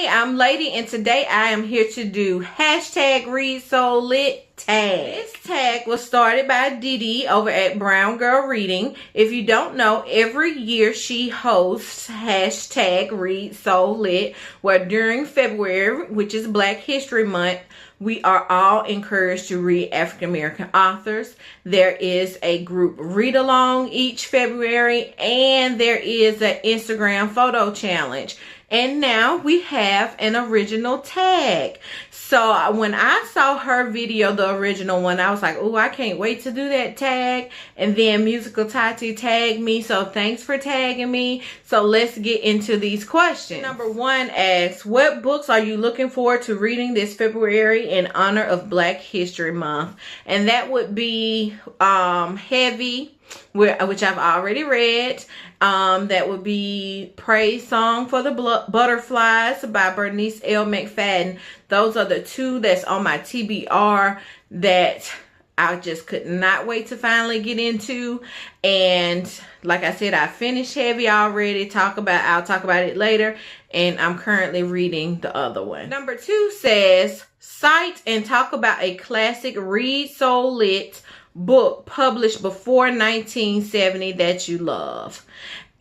Hey, I'm Lady, and today I am here to do hashtag Readsoullit tag. This tag was started by Didi over at BrownGirlReading. If you don't know, every year she hosts hashtag Readsoullit, where during February, which is Black History Month, we are all encouraged to read African American authors. There is a group read along each February, and there is an Instagram photo challenge. And now we have an original tag. So when I saw her video, the original one, I was like, oh, I can't wait to do that tag. And then MusicalTati tagged me. So thanks for tagging me. So let's get into these questions. Number one asks, what books are you looking forward to reading this February in honor of Black History Month? And that would be Heavy, which I've already read. That would be Praise Song for the Butterflies by Bernice L. McFadden. Those are the two that's on my TBR that I just could not wait to finally get into. And like I said, I finished Heavy already. I'll talk about it later. And I'm currently reading the other one. Number two says, cite and talk about a classic Readsoullit book published before 1970 that you love.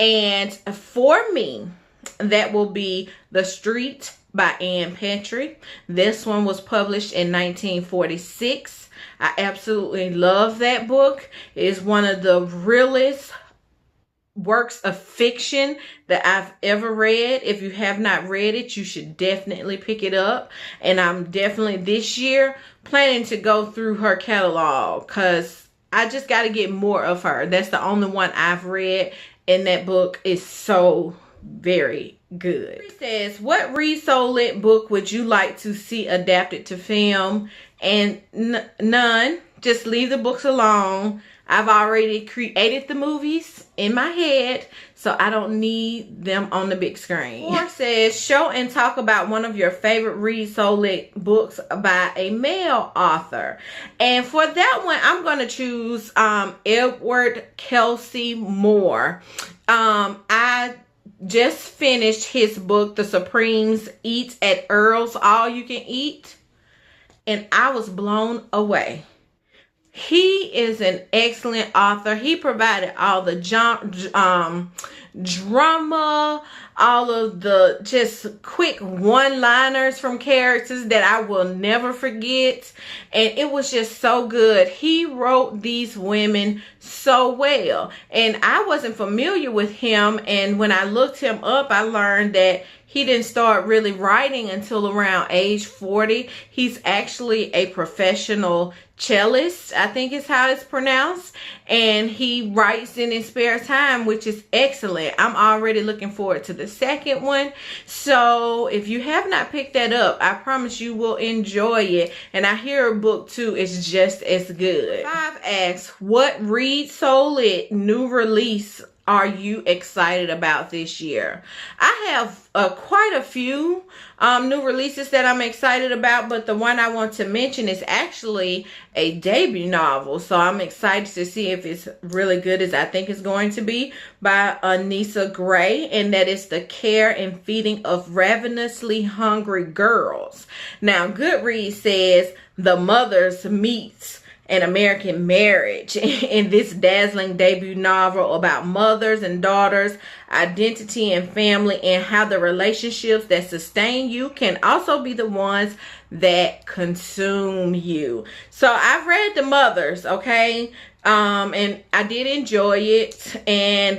And for me, that will be The Street by Ann Petrie. This one was published in 1946. I absolutely love that book. It is one of the realest works of fiction that I've ever read. If you have not read it, you should definitely pick it up. And I'm definitely this year planning to go through her catalog because I just got to get more of her. That's the only one I've read, and that book is so very good. It says, what Readsoullit book would you like to see adapted to film? And none. Just leave the books alone. I've already created the movies in my head, so I don't need them on the big screen. Four says, show and talk about one of your favorite Readsoullit books by a male author. And for that one, I'm going to choose Edward Kelsey Moore. I just finished his book, The Supremes Eat at Earl's All You Can Eat, and I was blown away. He is an excellent author. He provided all the drama, all of the just quick one-liners from characters that I will never forget. And it was just so good. He wrote these women so well. And I wasn't familiar with him. And when I looked him up, I learned that he didn't start really writing until around age 40. He's actually a professional cellist, I think is how it's pronounced. And he writes in his spare time, which is excellent. I'm already looking forward to the second one. So if you have not picked that up, I promise you will enjoy it. And I hear a book two is just as good. 5 asks, what Readsoullit new release are you excited about this year? I have quite a few new releases that I'm excited about, but the one I want to mention is actually a debut novel. So I'm excited to see if it's really good as I think it's going to be, by Anissa Gray, and that is The Care and Feeding of Ravenously Hungry Girls. Now, Goodreads says the mothers meets an American Marriage in this dazzling debut novel about mothers and daughters, identity and family, and how the relationships that sustain you can also be the ones that consume you. So I've read The Mothers, okay? And I did enjoy it,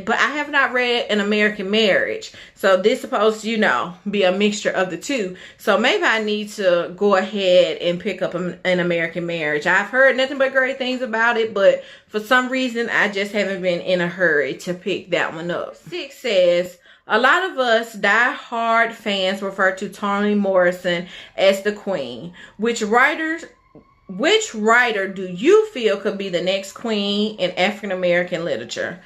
but I have not read An American Marriage. So this is supposed to, you know, be a mixture of the two. So maybe I need to go ahead and pick up An American Marriage. I've heard nothing but great things about it, but for some reason, I just haven't been in a hurry to pick that one up. 6 says, a lot of us diehard fans refer to Toni Morrison as the queen. Which writer do you feel could be the next queen in African American literature?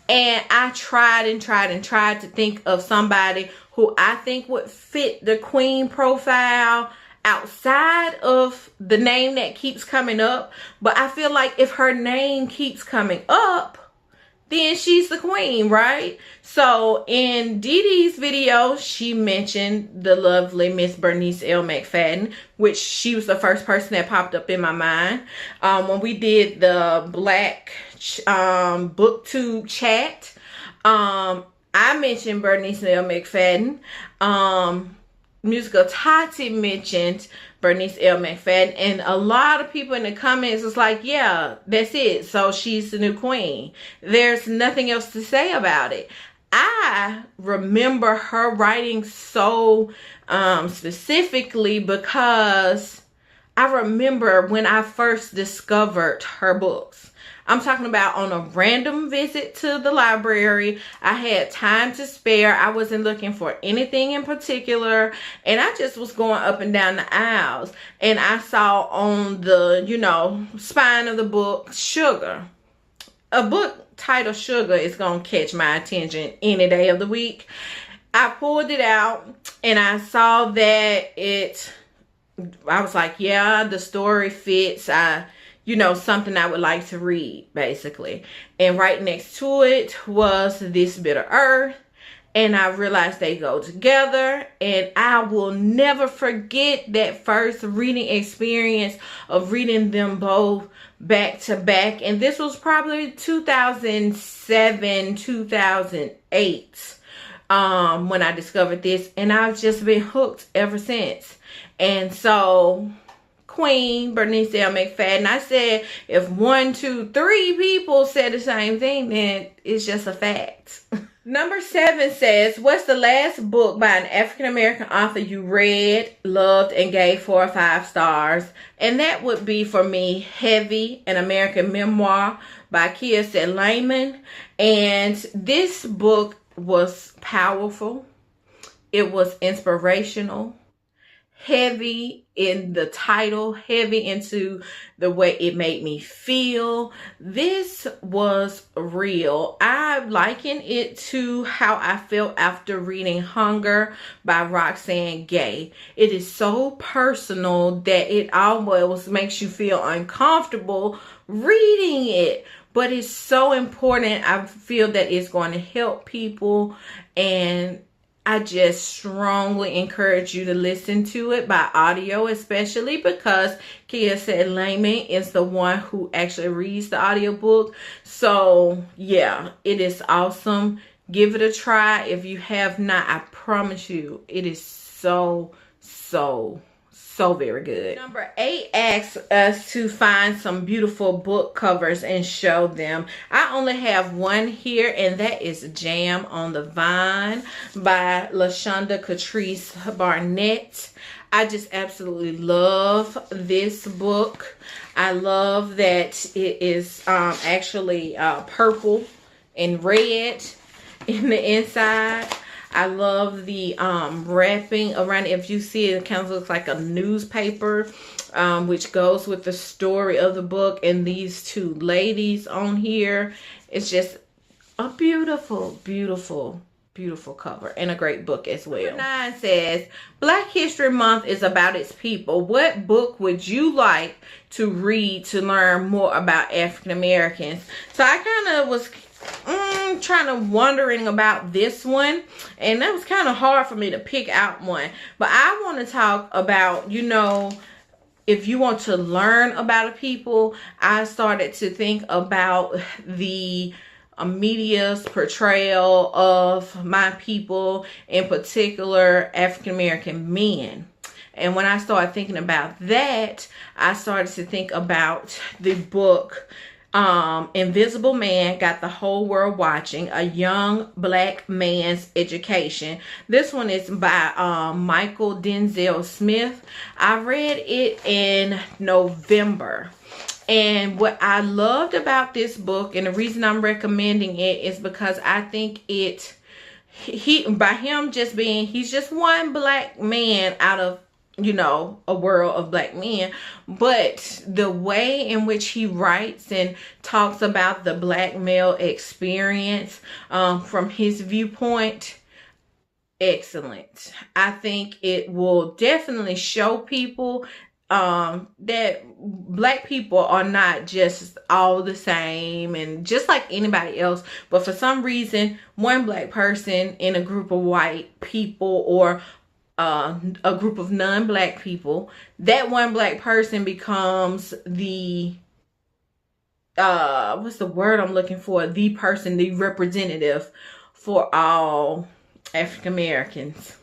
And I tried to think of somebody who I think would fit the queen profile outside of the name that keeps coming up. But I feel like if her name keeps coming up, then she's the queen, right? So in Dee Dee's video, she mentioned the lovely Miss Bernice L. McFadden, which she was the first person that popped up in my mind. When we did the Black BookTube chat, I mentioned Bernice L. McFadden. MusicalTati mentioned Bernice L. McFadden, and a lot of people in the comments was like, yeah, that's it. So she's the new queen. There's nothing else to say about it. I remember her writing so specifically because I remember when I first discovered her books. I'm talking about on a random visit to the library. I had time to spare. I wasn't looking for anything in particular. And I just was going up and down the aisles. And I saw on the, you know, spine of the book, Sugar. A book titled Sugar is going to catch my attention any day of the week. I pulled it out and I saw that I was like, yeah, the story fits. You know, something I would like to read, basically. And right next to it was This Bit of Earth. And I realized they go together. And I will never forget that first reading experience of reading them both back to back. And this was probably 2007, 2008 when I discovered this. And I've just been hooked ever since. And so Queen Bernice L. McFadden, I said, if 1, 2, 3 people said the same thing, then it's just a fact. Number 7 says, what's the last book by an African-American author you read, loved, and gave 4 or 5 stars? And that would be for me, Heavy, an American memoir by Kiese Laymon. And this book was powerful. It was inspirational. Heavy in the title, heavy into the way it made me feel. This was real. I liken it to how I felt after reading Hunger by Roxane Gay. It is so personal that it almost makes you feel uncomfortable reading it. But it's so important. I feel that it's going to help people, and I just strongly encourage you to listen to it by audio, especially because Kiese Laymon is the one who actually reads the audiobook. So yeah, it is awesome. Give it a try. If you have not, I promise you, it is so very good. Number 8 asks us to find some beautiful book covers and show them. I only have one here, and that is Jam on the Vine by LaShonda Catrice Barnett. I just absolutely love this book. I love that it is actually purple and red in the inside. I love the wrapping around it. If you see it, it kind of looks like a newspaper, which goes with the story of the book. And these 2 ladies on here, it's just a beautiful cover and a great book as well. Number 9 says, Black History Month is about its people. What book would you like to read to learn more about African Americans? So I kind of was wondering about this one, and that was kind of hard for me to pick out one. But I want to talk about, you know, if you want to learn about a people, I started to think about the media's portrayal of my people, in particular African American men. And when I started thinking about that, I started to think about the book Invisible Man Got the Whole World Watching, A Young Black Man's Education. This one is by Michael Denzel Smith. I read it in November. And what I loved about this book, and the reason I'm recommending it, is because I think he's just one black man out of, you know, a world of black men, but the way in which he writes and talks about the black male experience from his viewpoint, excellent. I think it will definitely show people that black people are not just all the same and just like anybody else, but for some reason one black person in a group of white people or a group of non-black people, that one black person becomes the what's the word I'm looking for, the person, the representative for all African Americans.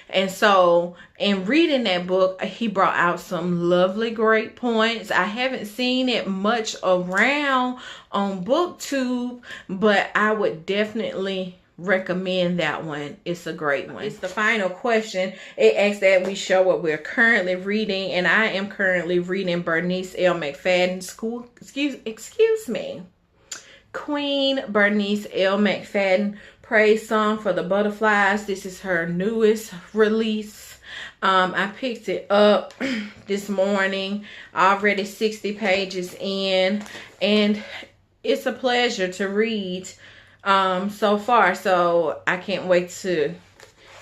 And so in reading that book, he brought out some lovely great points. I haven't seen it much around on BookTube, but I would definitely recommend that one. It's a great one. It's the final question. It asks that we show what we're currently reading, and I am currently reading Bernice L. McFadden's Queen Bernice L. McFadden Praise Song for the Butterflies. This is her newest release. I picked it up this morning, already 60 pages in, and it's a pleasure to read so far. So I can't wait to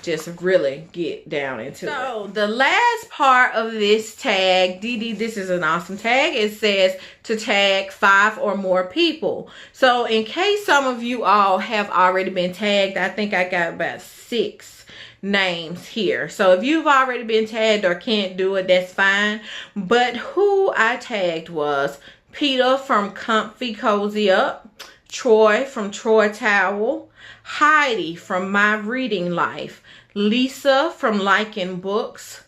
just really get down into it. So the last part of this tag, Didi, this is an awesome tag. It says to tag 5 or more people. So in case some of you all have already been tagged, I think I got about 6 names here. So if you've already been tagged or can't do it, that's fine. But who I tagged was Peter from Comfy Cozy Up, Troy from Troy Towel, Heidi from My Reading Life, Lisa from Liking Books,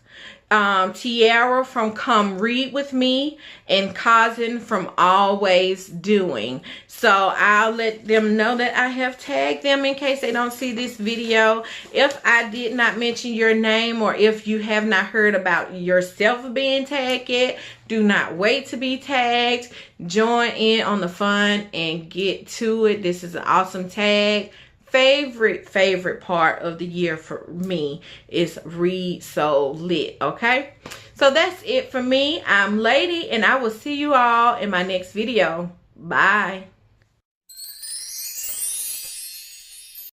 Tiara from Come Read With Me, and Cousin from Always Doing. So I'll let them know that I have tagged them in case they don't see this video. If I did not mention your name, or if you have not heard about yourself being tagged yet, do not wait to be tagged. Join in on the fun and get to it. This is an awesome tag. Favorite part of the year for me is Readsoullit. Okay, so that's it for me. I'm Lady, and I will see you all in my next video. Bye.